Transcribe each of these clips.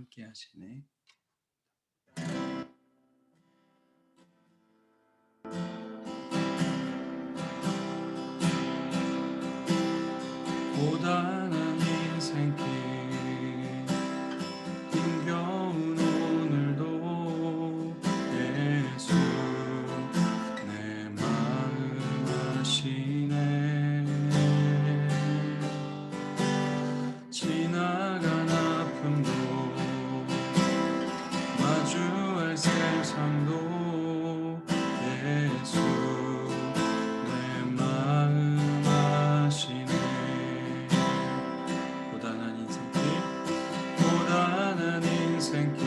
함께 하시네. 고단한 인생길 힘겨운 오늘도 예수 내 마음 아시네. 지나간 아픔도 마주할 세상도 예수 내 마음 아시네. 고단한 인생길 고단한 인생길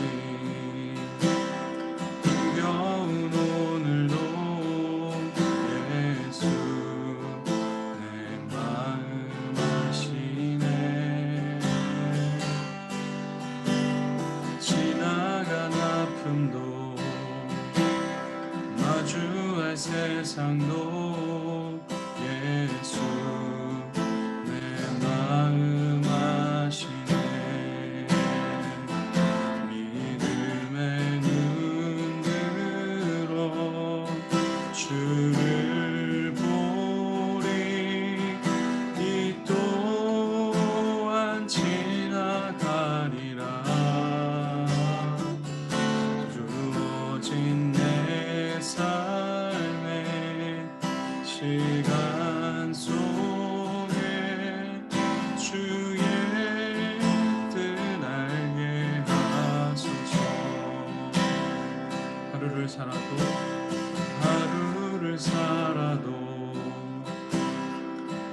힘겨운 오늘도 예수 내 마음 아시네. 지나간 아픔도 마주할 세상도 예수 내 마음 아시네. 믿음의 눈 들어 주를 보리. 이 또한 지나가리라. 주어진 내 삶의 시간 속에 주의 뜻 알게 하소서. 하루를 살아도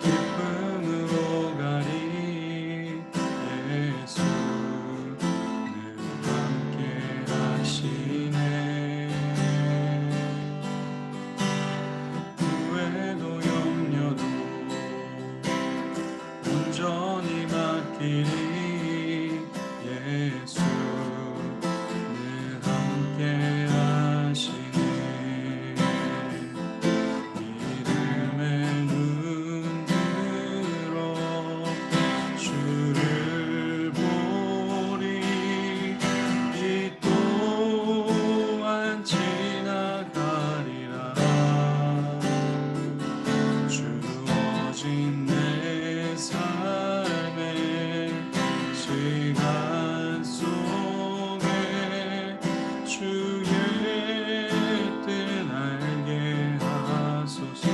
기쁨으로 가리. 예수 늘 함께 하시네. 후회도 염려도 온전히 맡기리. 예수 늘 함께 하시네. 믿음의 눈 들어 주를 보리. 이 또한 지나가리라. 주어진 내 삶의 시간 속에 주의 뜻 알게 하소서.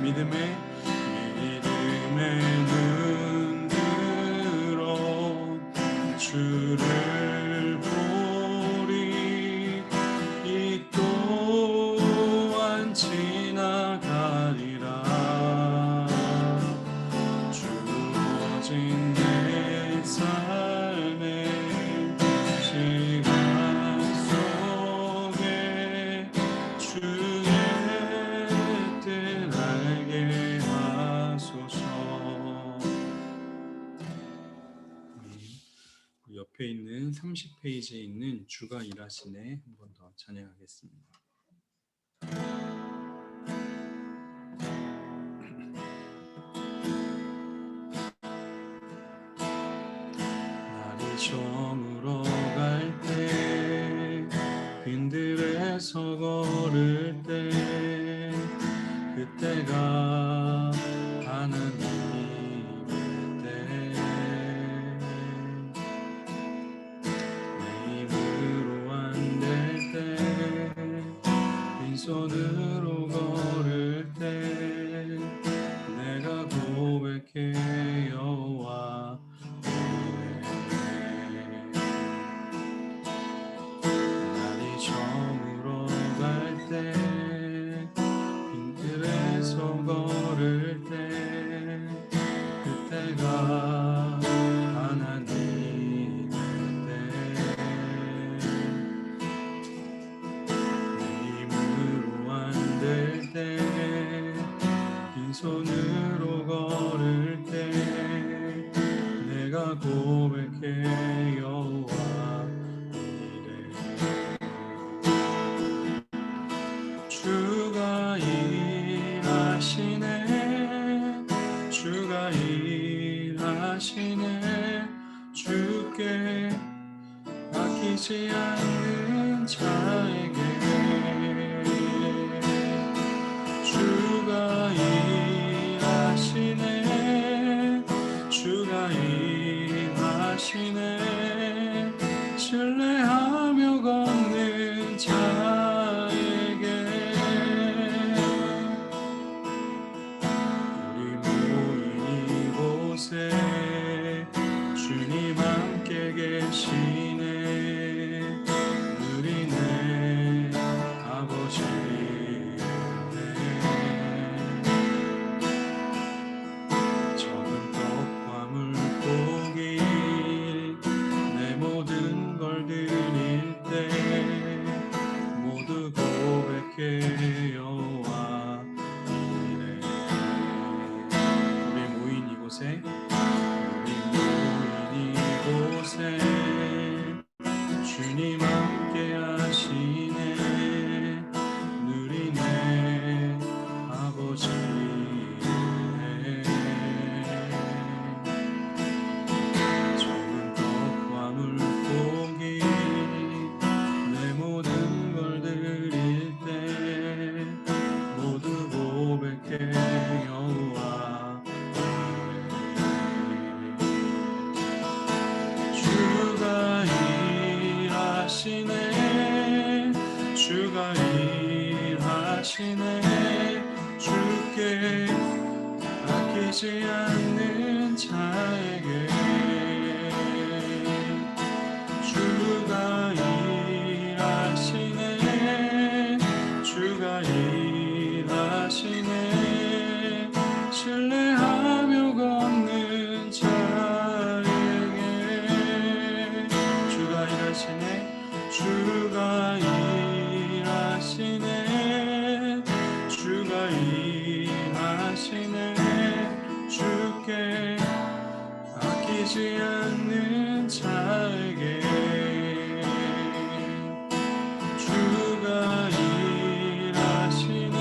믿음의 눈 들어 주를 보리. 이 또한 지나가리라. 주어진 내 삶의 시간 속에 주의 뜻 알게 하소서. 옆에 있는 30페이지에 있는 주가 일하시네 한 번 더 찬양하겠습니다. 날이 저물어 갈 때 빈들에서 걸을 때 그때가 하나님의 때. 내 힘으로 안 될 때 빈손으로 걸을 때 내가 고백해 여호와 아끼지 않는 자에게 주가 일하시네. 주가 일하시네. 신뢰하며 걷는 자에게 우리 모인 이곳에 주님 함께 계시네. 누리네 아버지네. 적은 떡과 물고기 내 모든 걸 드릴 때 모두 고백해 여호와 이래. 우리 모인 이곳에 주님 함께 하시네. 누리네 아버지네. 적은 떡과 물고기 내 모든 걸 드릴 때 모두 고백해 여호와 주가 일하시네. 주가 일하시네. 주께 아끼지 않는 자에게 주가 일하시네. 주가 일하시네. 신뢰하며 걷는 자에게 주가 일하시네. 주가 일하시네. 주가 일하시네. 주께 아끼지 않는 자에게 주가 일하시네.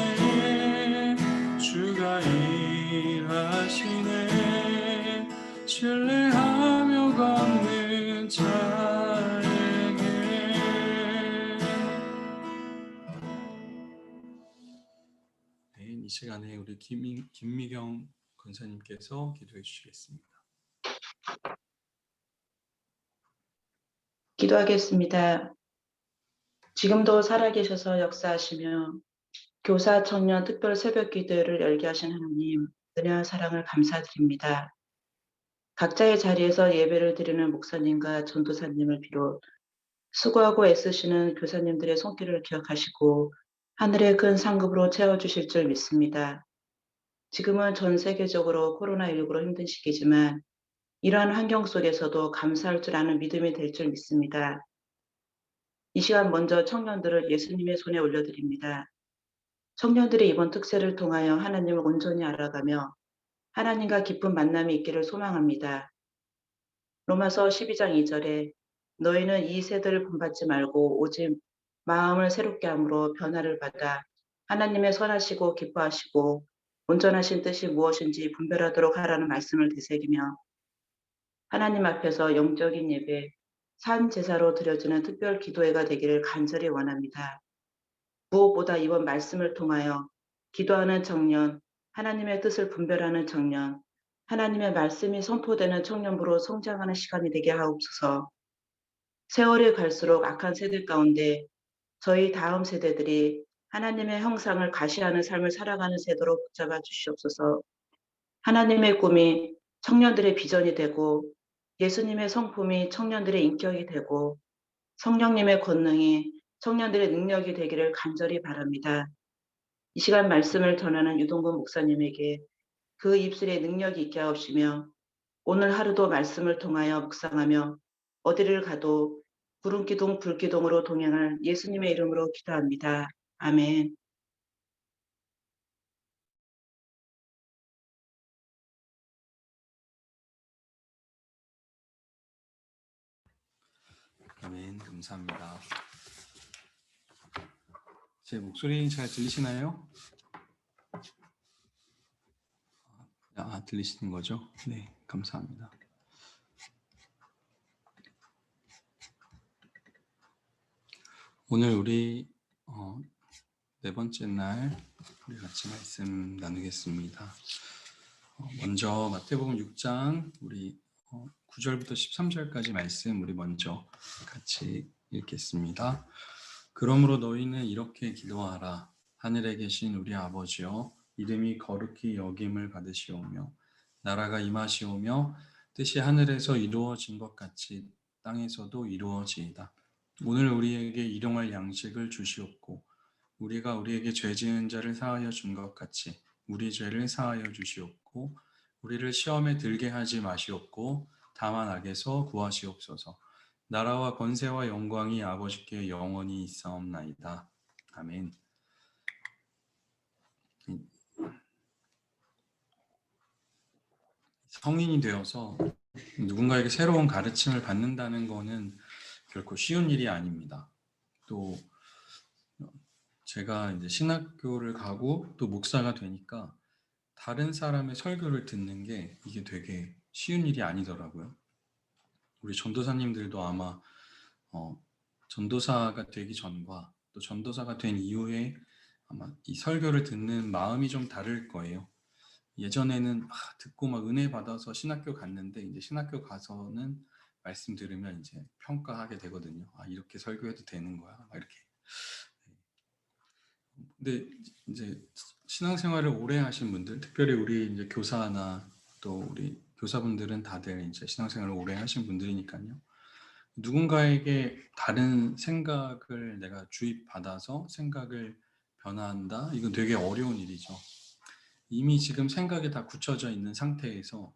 주가 일하시네. 신뢰하며 걷는 자에게. 네, 이 시간에 우리 김미경 권사님께서 기도해 주시겠습니다. 기도하겠습니다. 지금도 살아계셔서 역사하시며 교사 청년 특별 새벽 기도회를 열게 하신 하나님, 은혜와 사랑을 감사드립니다. 각자의 자리에서 예배를 드리는 목사님과 전도사님을 비롯 수고하고 애쓰시는 교사님들의 손길을 기억하시고 하늘의 큰 상급으로 채워주실 줄 믿습니다. 지금은 전 세계적으로 코로나19로 힘든 시기지만 이러한 환경 속에서도 감사할 줄 아는 믿음이 될 줄 믿습니다. 이 시간 먼저 청년들을 예수님의 손에 올려드립니다. 청년들이 이번 특세를 통하여 하나님을 온전히 알아가며 하나님과 깊은 만남이 있기를 소망합니다. 로마서 12장 2절에 너희는 이 세대를 본받지 말고 오직 마음을 새롭게 함으로 변화를 받아 하나님의 선하시고 기뻐하시고 온전하신 뜻이 무엇인지 분별하도록 하라는 말씀을 되새기며 하나님 앞에서 영적인 예배, 산 제사로 드려지는 특별 기도회가 되기를 간절히 원합니다. 무엇보다 이번 말씀을 통하여 기도하는 청년, 하나님의 뜻을 분별하는 청년, 하나님의 말씀이 선포되는 청년부로 성장하는 시간이 되게 하옵소서. 세월이 갈수록 악한 세대 가운데 저희 다음 세대들이 하나님의 형상을 가시하는 삶을 살아가는 세대로 붙잡아 주시옵소서. 하나님의 꿈이 청년들의 비전이 되고 예수님의 성품이 청년들의 인격이 되고 성령님의 권능이 청년들의 능력이 되기를 간절히 바랍니다. 이 시간 말씀을 전하는 유동근 목사님에게 그 입술에 능력이 있게 하옵시며 오늘 하루도 말씀을 통하여 묵상하며 어디를 가도 구름기둥 불기둥으로 동행할 예수님의 이름으로 기도합니다. 아멘. 아멘. 감사합니다. 제 목소리 잘 들리시나요? 들리시는 거죠? 네, 감사합니다. 오늘 우리 네 번째 날 우리 같이 말씀 나누겠습니다. 먼저 마태복음 6장 우리 9절부터 13절까지 말씀 우리 먼저 같이 읽겠습니다. 그러므로 너희는 이렇게 기도하라. 하늘에 계신 우리 아버지여, 이름이 거룩히 여김을 받으시오며 나라가 임하시오며 뜻이 하늘에서 이루어진 것 같이 땅에서도 이루어지이다. 오늘 우리에게 일용할 양식을 주시옵고 우리가 우리에게 죄 지은 자를 사하여 준 것 같이 우리 죄를 사하여 주시옵고 우리를 시험에 들게 하지 마시옵고 다만 악에서 구하시옵소서. 나라와 권세와 영광이 아버지께 영원히 있사옵나이다. 아멘. 성인이 되어서 누군가에게 새로운 가르침을 받는다는 것은 결코 쉬운 일이 아닙니다. 또 제가 이제 신학교를 가고 또 목사가 되니까 다른 사람의 설교를 듣는 게 이게 되게 쉬운 일이 아니더라고요. 우리 전도사님들도 아마 전도사가 되기 전과 또 전도사가 된 이후에 아마 이 설교를 듣는 마음이 좀 다를 거예요. 예전에는 듣고 막 은혜 받아서 신학교 갔는데 이제 신학교 가서는 말씀 들으면 이제 평가하게 되거든요. 이렇게 설교해도 되는 거야? 막 이렇게. 근데 이제 신앙생활을 오래 하신 분들, 특별히 우리 이제 교사나 또 우리 교사분들은 다들 이제 신앙생활을 오래 하신 분들이니까요. 누군가에게 다른 생각을 내가 주입받아서 생각을 변화한다? 이건 되게 어려운 일이죠. 이미 지금 생각이 다 굳혀져 있는 상태에서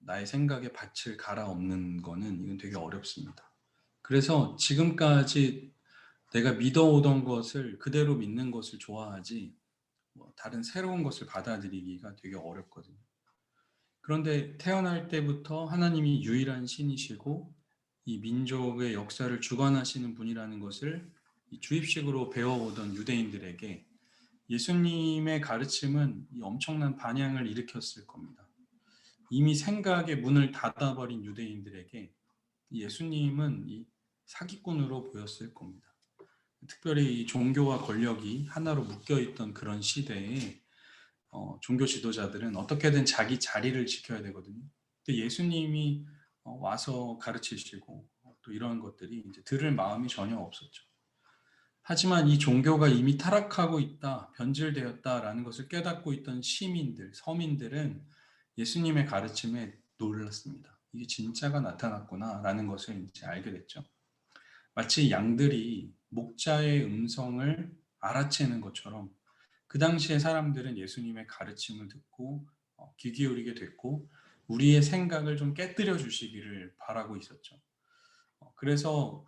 나의 생각에 밭을 갈아엎는 거는 이건 되게 어렵습니다. 그래서 지금까지 내가 믿어오던 것을 그대로 믿는 것을 좋아하지 다른 새로운 것을 받아들이기가 되게 어렵거든요. 그런데 태어날 때부터 하나님이 유일한 신이시고 이 민족의 역사를 주관하시는 분이라는 것을 주입식으로 배워오던 유대인들에게 예수님의 가르침은 엄청난 반향을 일으켰을 겁니다. 이미 생각의 문을 닫아버린 유대인들에게 예수님은 이 사기꾼으로 보였을 겁니다. 특별히 종교와 권력이 하나로 묶여있던 그런 시대에 종교 지도자들은 어떻게든 자기 자리를 지켜야 되거든요. 근데 예수님이 와서 가르치시고 또 이런 것들이 이제 들을 마음이 전혀 없었죠. 하지만 이 종교가 이미 타락하고 있다, 변질되었다라는 것을 깨닫고 있던 시민들, 서민들은 예수님의 가르침에 놀랐습니다. 이게 진짜가 나타났구나라는 것을 이제 알게 됐죠. 마치 양들이 목자의 음성을 알아채는 것처럼 그 당시에 사람들은 예수님의 가르침을 듣고 귀 기울이게 됐고 우리의 생각을 좀 깨뜨려 주시기를 바라고 있었죠. 그래서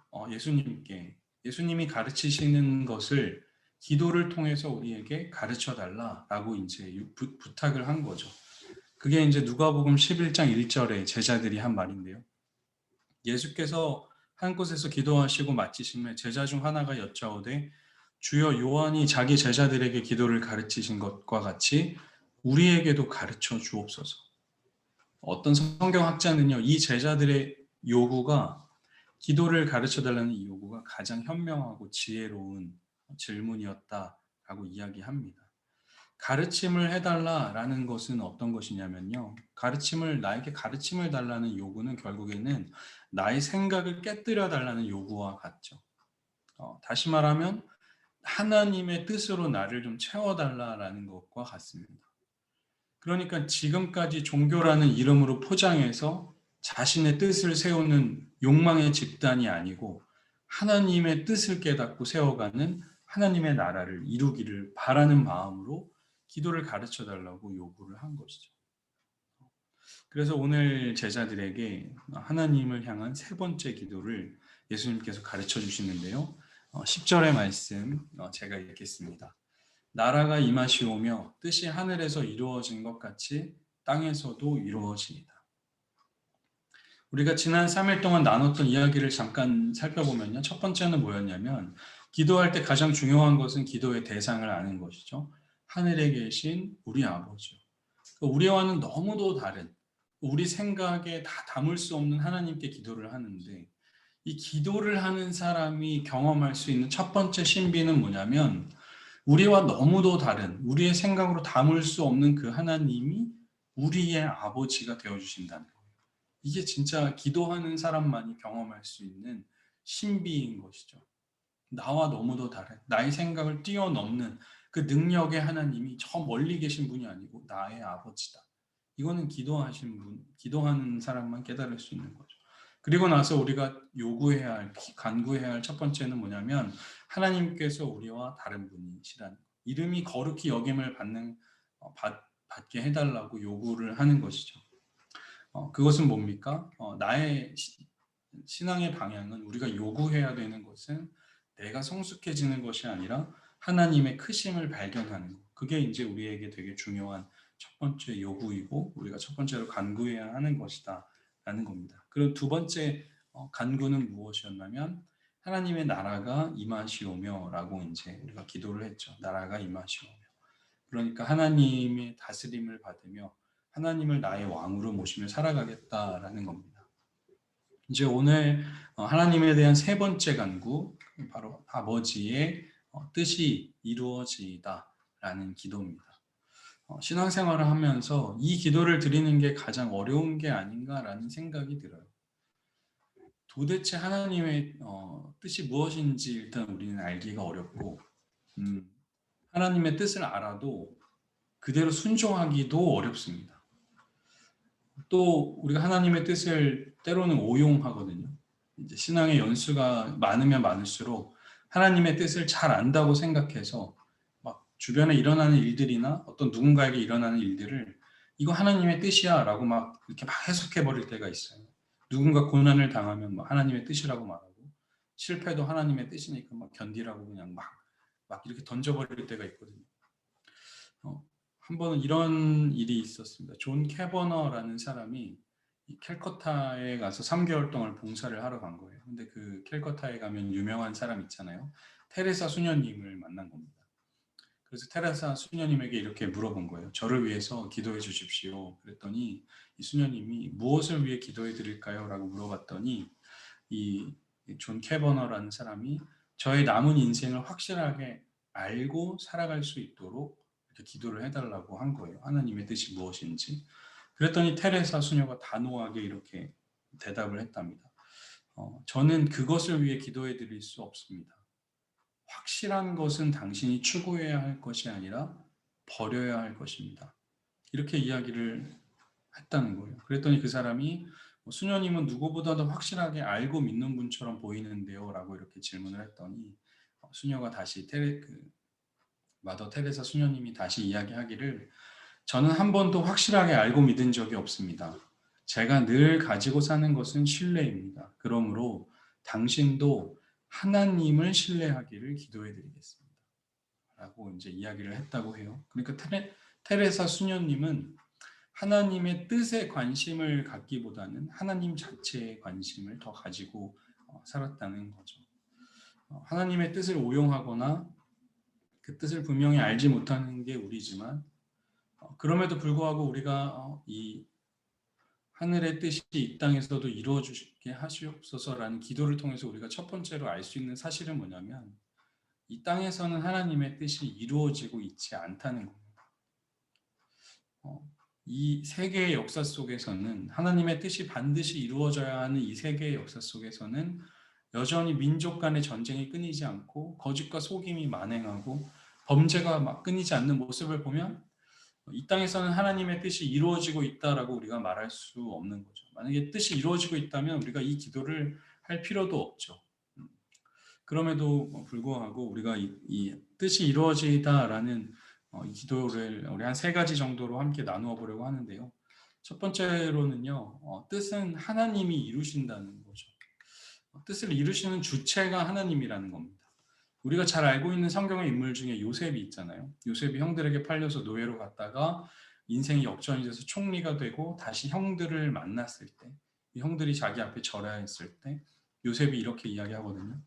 예수님이 가르치시는 것을 기도를 통해서 우리에게 가르쳐 달라라고 이제 부탁을 한 거죠. 그게 이제 누가복음 11장 1절에 제자들이 한 말인데요. 예수께서 한 곳에서 기도하시고 마치심에 제자 중 하나가 여짜오되 주여 요한이 자기 제자들에게 기도를 가르치신 것과 같이 우리에게도 가르쳐 주옵소서. 어떤 성경학자는요, 이 제자들의 요구가 기도를 가르쳐 달라는 이 요구가 가장 현명하고 지혜로운 질문이었다라고 이야기합니다. 가르침을 해달라라는 것은 어떤 것이냐면요. 나에게 가르침을 달라는 요구는 결국에는 나의 생각을 깨뜨려 달라는 요구와 같죠. 다시 말하면 하나님의 뜻으로 나를 좀 채워달라라는 것과 같습니다. 그러니까 지금까지 종교라는 이름으로 포장해서 자신의 뜻을 세우는 욕망의 집단이 아니고 하나님의 뜻을 깨닫고 세워가는 하나님의 나라를 이루기를 바라는 마음으로 기도를 가르쳐 달라고 요구를 한 것이죠. 그래서 오늘 제자들에게 하나님을 향한 세 번째 기도를 예수님께서 가르쳐 주시는데요. 10절의 말씀 제가 읽겠습니다. 나라가 임하시오며 뜻이 하늘에서 이루어진 것 같이 땅에서도 이루어지이다. 우리가 지난 3일 동안 나눴던 이야기를 잠깐 살펴보면요. 첫 번째는 뭐였냐면 기도할 때 가장 중요한 것은 기도의 대상을 아는 것이죠. 하늘에 계신 우리 아버지요. 우리와는 너무도 다른 우리 생각에 다 담을 수 없는 하나님께 기도를 하는데 이 기도를 하는 사람이 경험할 수 있는 첫 번째 신비는 뭐냐면 우리와 너무도 다른 우리의 생각으로 담을 수 없는 그 하나님이 우리의 아버지가 되어주신다는 거예요. 이게 진짜 기도하는 사람만이 경험할 수 있는 신비인 것이죠. 나와 너무도 다른 나의 생각을 뛰어넘는 그 능력의 하나님이 저 멀리 계신 분이 아니고 나의 아버지다. 이거는 기도하신 분, 기도하는 사람만 깨달을 수 있는 거죠. 그리고 나서 우리가 요구해야 할, 간구해야 할 첫 번째는 뭐냐면 하나님께서 우리와 다른 분이시라는 거. 이름이 거룩히 여김을 받게 해달라고 요구를 하는 것이죠. 그것은 뭡니까? 나의 신앙의 방향은 우리가 요구해야 되는 것은 내가 성숙해지는 것이 아니라 하나님의 크심을 발견하는 것. 그게 이제 우리에게 되게 중요한 첫 번째 요구이고 우리가 첫 번째로 간구해야 하는 것이다 라는 겁니다. 그리고 두 번째 간구는 무엇이었냐면 하나님의 나라가 임하시오며 라고 이제 우리가 기도를 했죠. 나라가 임하시오며. 그러니까 하나님의 다스림을 받으며 하나님을 나의 왕으로 모시며 살아가겠다라는 겁니다. 이제 오늘 하나님에 대한 세 번째 간구, 바로 아버지의 뜻이 이루어지다라는 기도입니다. 신앙생활을 하면서 이 기도를 드리는 게 가장 어려운 게 아닌가라는 생각이 들어요. 도대체 하나님의 뜻이 무엇인지 일단 우리는 알기가 어렵고 하나님의 뜻을 알아도 그대로 순종하기도 어렵습니다. 또 우리가 하나님의 뜻을 때로는 오용하거든요. 이제 신앙의 연수가 많으면 많을수록 하나님의 뜻을 잘 안다고 생각해서 막 주변에 일어나는 일들이나 어떤 누군가에게 일어나는 일들을 이거 하나님의 뜻이야라고 막 이렇게 막 해석해 버릴 때가 있어요. 누군가 고난을 당하면 막 하나님의 뜻이라고 말하고 실패도 하나님의 뜻이니까 막 견디라고 그냥 막 이렇게 던져버릴 때가 있거든요. 한 번은 이런 일이 있었습니다. 존 캐버너라는 사람이 이 캘커타에 가서 3개월 동안 봉사를 하러 간 거예요. 근데 그 캘커타에 가면 유명한 사람 있잖아요. 테레사 수녀님을 만난 겁니다. 그래서 테레사 수녀님에게 이렇게 물어본 거예요. 저를 위해서 기도해 주십시오. 그랬더니 이 수녀님이 무엇을 위해 기도해 드릴까요? 라고 물어봤더니 이 존 캐버너라는 사람이 저의 남은 인생을 확실하게 알고 살아갈 수 있도록 이렇게 기도를 해달라고 한 거예요. 하나님의 뜻이 무엇인지. 그랬더니 테레사 수녀가 단호하게 이렇게 대답을 했답니다. 저는 그것을 위해 기도해 드릴 수 없습니다. 확실한 것은 당신이 추구해야 할 것이 아니라 버려야 할 것입니다. 이렇게 이야기를 했다는 거예요. 그랬더니 그 사람이 수녀님은 누구보다도 확실하게 알고 믿는 분처럼 보이는데요 라고 이렇게 질문을 했더니 수녀가 다시 마더 테레사 수녀님이 다시 이야기하기를 저는 한 번도 확실하게 알고 믿은 적이 없습니다. 제가 늘 가지고 사는 것은 신뢰입니다. 그러므로 당신도 하나님을 신뢰하기를 기도해 드리겠습니다. 라고 이제 이야기를 했다고 해요. 그러니까 테레사 수녀님은 하나님의 뜻에 관심을 갖기보다는 하나님 자체에 관심을 더 가지고 살았다는 거죠. 하나님의 뜻을 오용하거나 그 뜻을 분명히 알지 못하는 게 우리지만 그럼에도 불구하고 우리가 이 하늘의 뜻이 이 땅에서도 이루어지게 하시옵소서라는 기도를 통해서 우리가 첫 번째로 알 수 있는 사실은 뭐냐면 이 땅에서는 하나님의 뜻이 이루어지고 있지 않다는 겁니다. 이 세계의 역사 속에서는 하나님의 뜻이 반드시 이루어져야 하는 이 세계의 역사 속에서는 여전히 민족 간의 전쟁이 끊이지 않고 거짓과 속임이 만행하고 범죄가 막 끊이지 않는 모습을 보면 이 땅에서는 하나님의 뜻이 이루어지고 있다라고 우리가 말할 수 없는 거죠. 만약에 뜻이 이루어지고 있다면 우리가 이 기도를 할 필요도 없죠. 그럼에도 불구하고 우리가 이 뜻이 이루어지다라는 이 기도를 우리 한 세 가지 정도로 함께 나누어 보려고 하는데요. 첫 번째로는요, 뜻은 하나님이 이루신다는 거죠. 뜻을 이루시는 주체가 하나님이라는 겁니다. 우리가 잘 알고 있는 성경의 인물 중에 요셉이 있잖아요. 요셉이 형들에게 팔려서 노예로 갔다가 인생이 역전이 돼서 총리가 되고 다시 형들을 만났을 때, 이 형들이 자기 앞에 절하했을 때 요셉이 이렇게 이야기하거든요.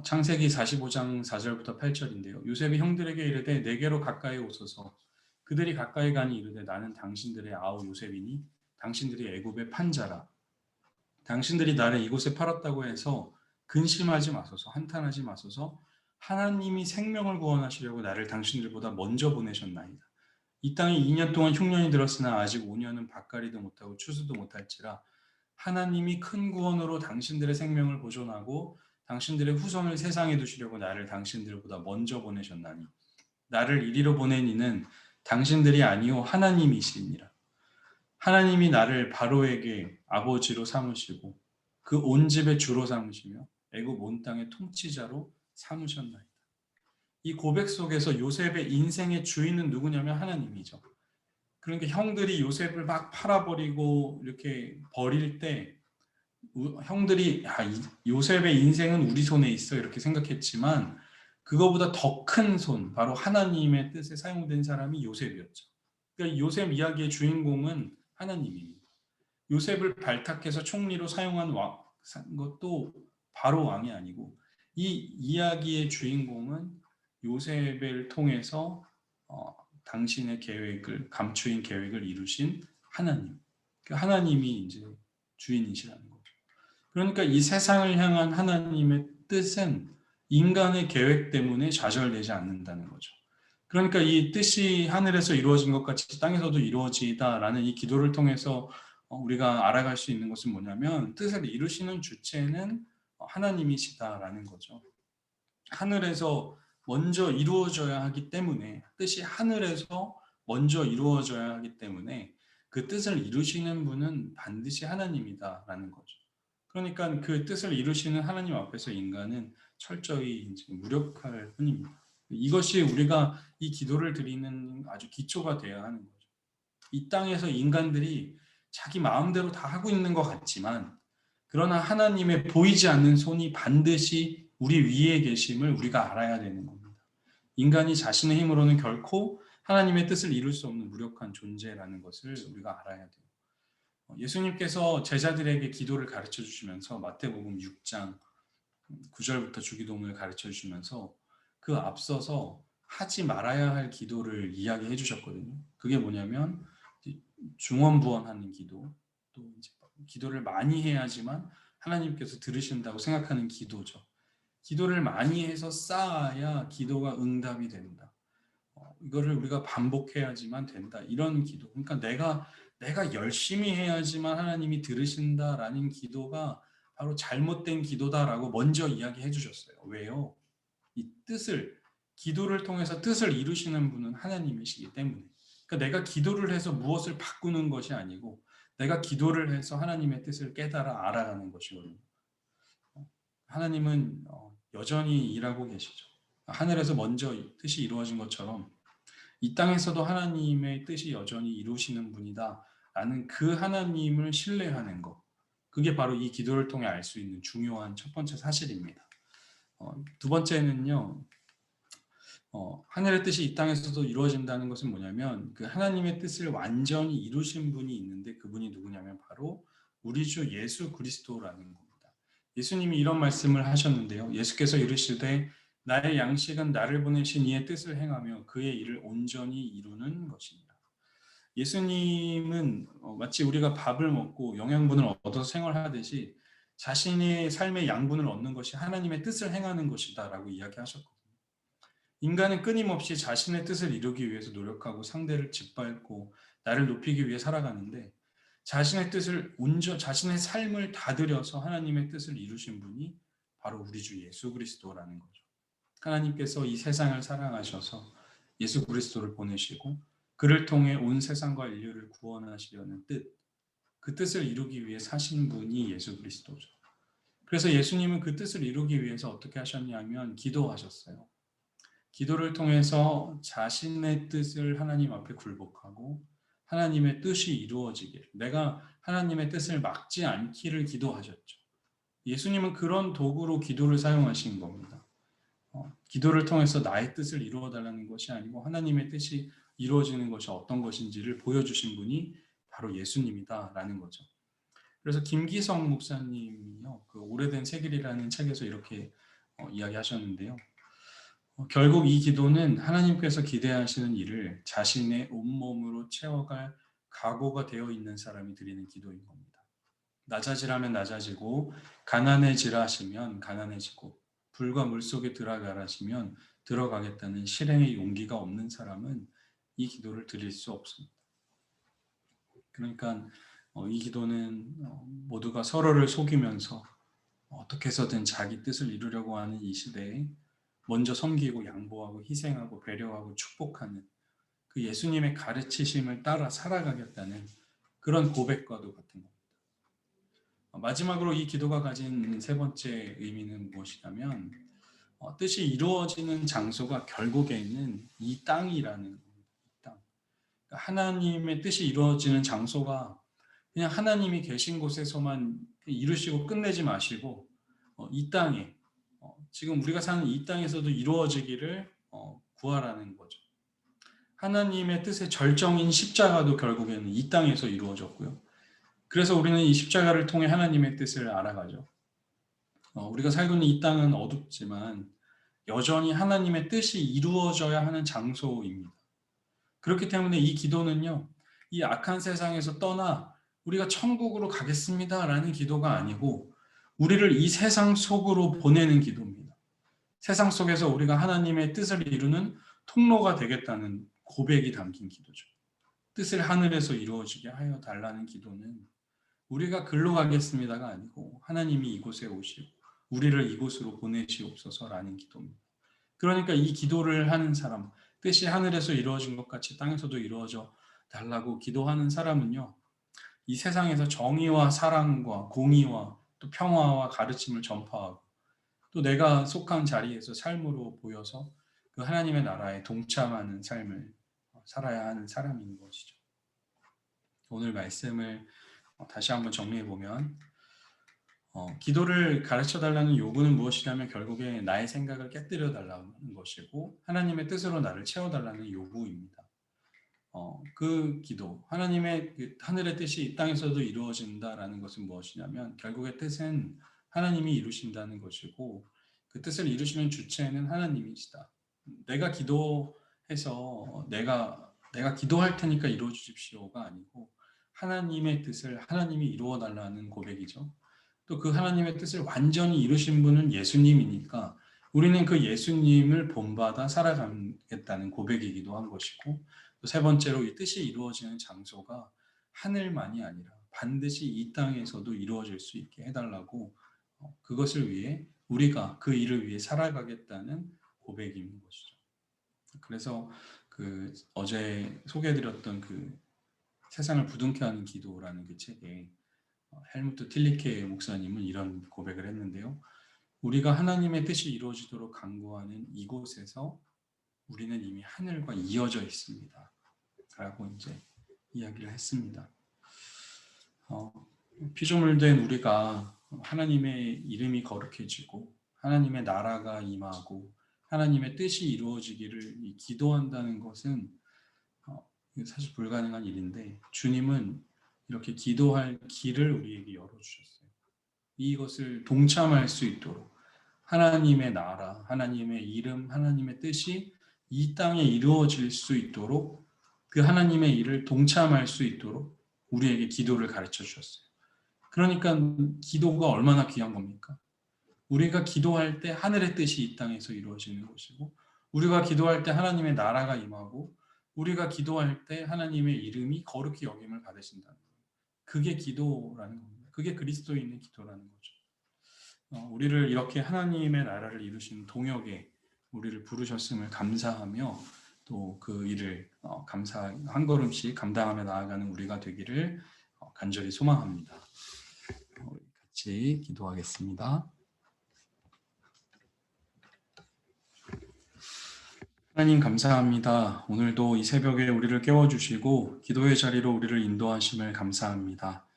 창세기 45장 4절부터 8절인데요. 요셉이 형들에게 이르되 내게로 가까이 오소서. 그들이 가까이 가니 이르되 나는 당신들의 아우 요셉이니 당신들이 애굽의 판자라. 당신들이 나를 이곳에 팔았다고 해서 근심하지 마소서, 한탄하지 마소서. 하나님이 생명을 구원하시려고 나를 당신들보다 먼저 보내셨나이다. 이 땅에 2년 동안 흉년이 들었으나 아직 5년은 밭갈이도 못하고 추수도 못할지라 하나님이 큰 구원으로 당신들의 생명을 보존하고 당신들의 후손을 세상에 두시려고 나를 당신들보다 먼저 보내셨나니 나를 이리로 보낸 이는 당신들이 아니요 하나님이시니라. 하나님이 나를 바로에게 아버지로 삼으시고 그 온 집의 주로 삼으시며 애굽 온 땅의 통치자로 삼으셨나이다. 이 고백 속에서 요셉의 인생의 주인은 누구냐면 하나님이죠. 그러니까 형들이 요셉을 막 팔아버리고 이렇게 버릴 때 형들이 요셉의 인생은 우리 손에 있어 이렇게 생각했지만 그거보다 더 큰 손, 바로 하나님의 뜻에 사용된 사람이 요셉이었죠. 그러니까 요셉 이야기의 주인공은 하나님입니다. 요셉을 발탁해서 총리로 사용한 것도 바로 왕이 아니고 이 이야기의 주인공은 요셉을 통해서 당신의 계획을 감추인 계획을 이루신 하나님. 그 하나님이 이제 주인이시라는 거죠. 그러니까 이 세상을 향한 하나님의 뜻은 인간의 계획 때문에 좌절되지 않는다는 거죠. 그러니까 이 뜻이 하늘에서 이루어진 것 같이 땅에서도 이루어지다라는 이 기도를 통해서 우리가 알아갈 수 있는 것은 뭐냐면 뜻을 이루시는 주체는 하나님이시다라는 거죠. 하늘에서 먼저 이루어져야 하기 때문에 뜻이 하늘에서 먼저 이루어져야 하기 때문에 그 뜻을 이루시는 분은 반드시 하나님이다라는 거죠. 그러니까 그 뜻을 이루시는 하나님 앞에서 인간은 철저히 이제 무력할 뿐입니다. 이것이 우리가 이 기도를 드리는 아주 기초가 되어야 하는 거죠. 이 땅에서 인간들이 자기 마음대로 다 하고 있는 것 같지만 그러나 하나님의 보이지 않는 손이 반드시 우리 위에 계심을 우리가 알아야 되는 겁니다. 인간이 자신의 힘으로는 결코 하나님의 뜻을 이룰 수 없는 무력한 존재라는 것을 우리가 알아야 돼요. 예수님께서 제자들에게 기도를 가르쳐 주시면서 마태복음 6장 9절부터 주기도문을 가르쳐 주시면서 그 앞서서 하지 말아야 할 기도를 이야기해 주셨거든요. 그게 뭐냐면 중언부언하는 기도, 또 이제 기도를 많이 해야지만 하나님께서 들으신다고 생각하는 기도죠. 기도를 많이 해서 쌓아야 기도가 응답이 된다. 이거를 우리가 반복해야지만 된다. 이런 기도. 그러니까 내가 열심히 해야지만 하나님이 들으신다라는 기도가 바로 잘못된 기도다라고 먼저 이야기해 주셨어요. 왜요? 이 뜻을 기도를 통해서 뜻을 이루시는 분은 하나님이시기 때문에. 그러니까 내가 기도를 해서 무엇을 바꾸는 것이 아니고 내가 기도를 해서 하나님의 뜻을 깨달아 알아가는 것이거든요. 하나님은 여전히 일하고 계시죠. 하늘에서 먼저 뜻이 이루어진 것처럼 이 땅에서도 하나님의 뜻이 여전히 이루시는 분이다 라는 그 하나님을 신뢰하는 것, 그게 바로 이 기도를 통해 알 수 있는 중요한 첫 번째 사실입니다. 두 번째는요, 하늘의 뜻이 이 땅에서도 이루어진다는 것은 뭐냐면 그 하나님의 뜻을 완전히 이루신 분이 있는데 그분이 누구냐면 바로 우리 주 예수 그리스도라는 겁니다. 예수님이 이런 말씀을 하셨는데요. 예수께서 이르시되 나의 양식은 나를 보내신 이의 뜻을 행하며 그의 일을 온전히 이루는 것이니라. 예수님은 마치 우리가 밥을 먹고 영양분을 얻어서 생활하듯이 자신의 삶의 양분을 얻는 것이 하나님의 뜻을 행하는 것이다라고 이야기하셨거든요. 인간은 끊임없이 자신의 뜻을 이루기 위해서 노력하고 상대를 짓밟고 나를 높이기 위해 살아가는데 자신의 뜻을 자신의 삶을 다 들여서 하나님의 뜻을 이루신 분이 바로 우리 주 예수 그리스도라는 거죠. 하나님께서 이 세상을 사랑하셔서 예수 그리스도를 보내시고 그를 통해 온 세상과 인류를 구원하시려는 뜻, 그 뜻을 이루기 위해 사신 분이 예수 그리스도죠. 그래서 예수님은 그 뜻을 이루기 위해서 어떻게 하셨냐면 기도하셨어요. 기도를 통해서 자신의 뜻을 하나님 앞에 굴복하고 하나님의 뜻이 이루어지기를, 내가 하나님의 뜻을 막지 않기를 기도하셨죠. 예수님은 그런 도구로 기도를 사용하신 겁니다. 기도를 통해서 나의 뜻을 이루어 달라는 것이 아니고 하나님의 뜻이 이루어지는 것이 어떤 것인지를 보여주신 분이 바로 예수님이다라는 거죠. 그래서 김기성 목사님이요, 그 오래된 세길이라는 책에서 이렇게 이야기하셨는데요. 결국 이 기도는 하나님께서 기대하시는 일을 자신의 온몸으로 채워갈 각오가 되어 있는 사람이 드리는 기도인 겁니다. 낮아지라면 낮아지고 가난해지라 하시면 가난해지고 불과 물속에 들어가라 하시면 들어가겠다는 실행의 용기가 없는 사람은 이 기도를 드릴 수 없습니다. 그러니까 이 기도는 모두가 서로를 속이면서 어떻게 해서든 자기 뜻을 이루려고 하는 이 시대에 먼저 섬기고 양보하고 희생하고 배려하고 축복하는 그 예수님의 가르치심을 따라 살아가겠다는 그런 고백과도 같은 겁니다. 마지막으로 이 기도가 가진 세 번째 의미는 무엇이냐면 뜻이 이루어지는 장소가 결국에는 이 땅이라는 겁니다. 이 땅. 그러니까 하나님의 뜻이 이루어지는 장소가 그냥 하나님이 계신 곳에서만 이루시고 끝내지 마시고 이 땅에 지금 우리가 사는 이 땅에서도 이루어지기를 구하라는 거죠. 하나님의 뜻의 절정인 십자가도 결국에는 이 땅에서 이루어졌고요. 그래서 우리는 이 십자가를 통해 하나님의 뜻을 알아가죠. 우리가 살고 있는 이 땅은 어둡지만 여전히 하나님의 뜻이 이루어져야 하는 장소입니다. 그렇기 때문에 이 기도는요, 이 악한 세상에서 떠나 우리가 천국으로 가겠습니다라는 기도가 아니고 우리를 이 세상 속으로 보내는 기도입니다. 세상 속에서 우리가 하나님의 뜻을 이루는 통로가 되겠다는 고백이 담긴 기도죠. 뜻을 하늘에서 이루어지게 하여 달라는 기도는 우리가 글로 가겠습니다가 아니고 하나님이 이곳에 오시고 우리를 이곳으로 보내시옵소서라는 기도입니다. 그러니까 이 기도를 하는 사람, 뜻이 하늘에서 이루어진 것 같이 땅에서도 이루어져 달라고 기도하는 사람은요, 이 세상에서 정의와 사랑과 공의와 또 평화와 가르침을 전파하고 또 내가 속한 자리에서 삶으로 보여서 그 하나님의 나라에 동참하는 삶을 살아야 하는 사람인 것이죠. 오늘 말씀을 다시 한번 정리해 보면 기도를 가르쳐 달라는 요구는 무엇이냐면 결국에 나의 생각을 깨뜨려 달라는 것이고 하나님의 뜻으로 나를 채워 달라는 요구입니다. 그 기도, 하나님의 그 하늘의 뜻이 이 땅에서도 이루어진다라는 것은 무엇이냐면 결국의 뜻은 하나님이 이루신다는 것이고 그 뜻을 이루시는 주체는 하나님이시다. 내가 기도해서 내가 기도할 테니까 이루어 주십시오가 아니고 하나님의 뜻을 하나님이 이루어 달라는 고백이죠. 또 그 하나님의 뜻을 완전히 이루신 분은 예수님이니까 우리는 그 예수님을 본받아 살아가겠다는 고백이기도 한 것이고 또 세 번째로 이 뜻이 이루어지는 장소가 하늘만이 아니라 반드시 이 땅에서도 이루어질 수 있게 해달라고 그것을 위해 우리가 그 일을 위해 살아가겠다는 고백인 것이죠. 그래서 그 어제 소개해드렸던 그 세상을 부둥켜 하는 기도라는 그 책에 헬무트 틸리케 목사님은 이런 고백을 했는데요. 우리가 하나님의 뜻이 이루어지도록 간구하는 이곳에서 우리는 이미 하늘과 이어져 있습니다. 라고 이제 이야기를 했습니다. 피조물된 우리가 하나님의 이름이 거룩해지고 하나님의 나라가 임하고 하나님의 뜻이 이루어지기를 기도한다는 것은 사실 불가능한 일인데 주님은 이렇게 기도할 길을 우리에게 열어주셨어요. 이것을 동참할 수 있도록 하나님의 나라, 하나님의 이름, 하나님의 뜻이 이 땅에 이루어질 수 있도록 그 하나님의 일을 동참할 수 있도록 우리에게 기도를 가르쳐 주셨어요. 그러니까 기도가 얼마나 귀한 겁니까? 우리가 기도할 때 하늘의 뜻이 이 땅에서 이루어지는 것이고 우리가 기도할 때 하나님의 나라가 임하고 우리가 기도할 때 하나님의 이름이 거룩히 여김을 받으신다는 거예요. 그게 기도라는 겁니다. 그게 그리스도인의 기도라는 거죠. 우리를 이렇게 하나님의 나라를 이루신 동역에 우리를 부르셨음을 감사하며 또 그 일을 감사 한 걸음씩 감당하며 나아가는 우리가 되기를 간절히 소망합니다. 우리 같이 기도하겠습니다. 하나님 감사합니다. 오늘도 이 새벽에 우리를 깨워주시고 기도의 자리로 우리를 인도하심을 감사합니다.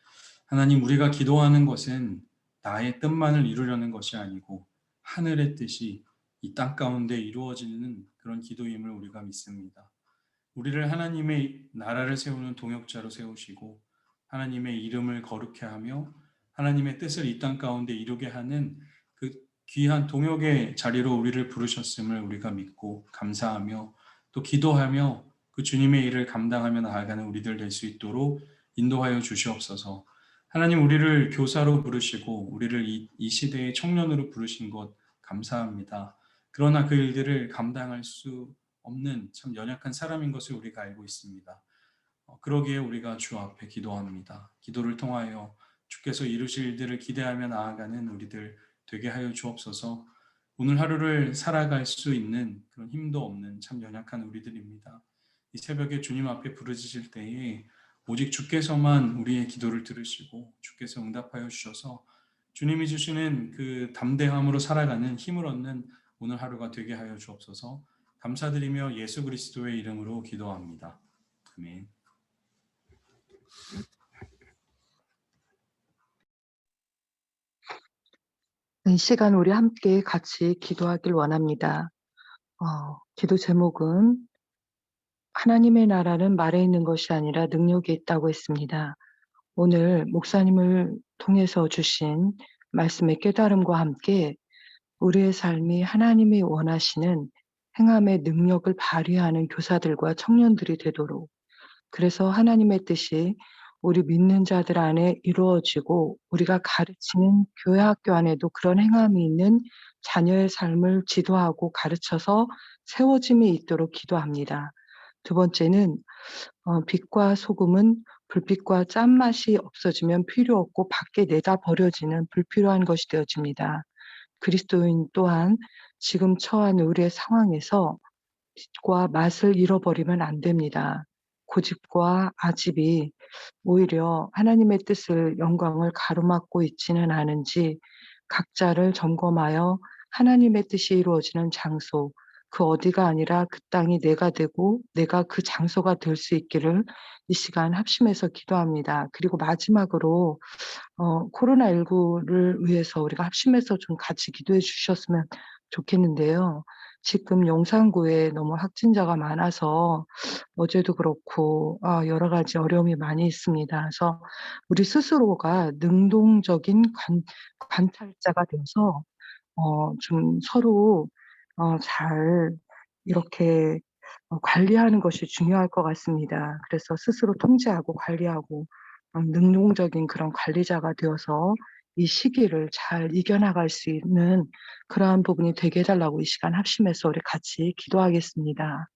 하나님 우리가 기도하는 것은 나의 뜻만을 이루려는 것이 아니고 하늘의 뜻이 이 땅 가운데 이루어지는 그런 기도임을 우리가 믿습니다. 우리를 하나님의 나라를 세우는 동역자로 세우시고 하나님의 이름을 거룩해 하며 하나님의 뜻을 이 땅 가운데 이루게 하는 그 귀한 동역의 자리로 우리를 부르셨음을 우리가 믿고 감사하며 또 기도하며 그 주님의 일을 감당하며 나아가는 우리들 될 수 있도록 인도하여 주시옵소서. 하나님 우리를 교사로 부르시고 우리를 이 시대의 청년으로 부르신 것 감사합니다. 그러나 그 일들을 감당할 수 없는 참 연약한 사람인 것을 우리가 알고 있습니다. 그러기에 우리가 주 앞에 기도합니다. 기도를 통하여 주께서 이루실 일들을 기대하며 나아가는 우리들 되게 하여 주옵소서. 오늘 하루를 살아갈 수 있는 그런 힘도 없는 참 연약한 우리들입니다. 이 새벽에 주님 앞에 부르짖을 때에 오직 주께서만 우리의 기도를 들으시고 주께서 응답하여 주셔서 주님이 주시는 그 담대함으로 살아가는 힘을 얻는 오늘 하루가 되게 하여 주옵소서. 감사드리며 예수 그리스도의 이름으로 기도합니다. 아멘. 이 시간 우리 함께 같이 기도하길 원합니다. 기도 제목은 하나님의 나라는 말에 있는 것이 아니라 능력에 있다고 했습니다. 오늘 목사님을 통해서 주신 말씀의 깨달음과 함께 우리의 삶이 하나님이 원하시는 행함의 능력을 발휘하는 교사들과 청년들이 되도록, 그래서 하나님의 뜻이 우리 믿는 자들 안에 이루어지고 우리가 가르치는 교회 학교 안에도 그런 행함이 있는 자녀의 삶을 지도하고 가르쳐서 세워짐이 있도록 기도합니다. 두 번째는 빛과 소금은 불빛과 짠맛이 없어지면 필요 없고 밖에 내다 버려지는 불필요한 것이 되어집니다. 그리스도인 또한 지금 처한 우리의 상황에서 빛과 맛을 잃어버리면 안 됩니다. 고집과 아집이 오히려 하나님의 뜻을, 영광을 가로막고 있지는 않은지 각자를 점검하여 하나님의 뜻이 이루어지는 장소, 그 어디가 아니라 그 땅이 내가 되고 내가 그 장소가 될 수 있기를 이 시간 합심해서 기도합니다. 그리고 마지막으로 코로나19를 위해서 우리가 합심해서 좀 같이 기도해 주셨으면 좋겠는데요. 지금 용산구에 너무 확진자가 많아서 어제도 그렇고 여러 가지 어려움이 많이 있습니다. 그래서 우리 스스로가 능동적인 관찰자가 되어서 좀 서로 잘 이렇게 관리하는 것이 중요할 것 같습니다. 그래서 스스로 통제하고 관리하고 능동적인 그런 관리자가 되어서 이 시기를 잘 이겨나갈 수 있는 그러한 부분이 되게 해 달라고 이 시간 합심해서 우리 같이 기도하겠습니다.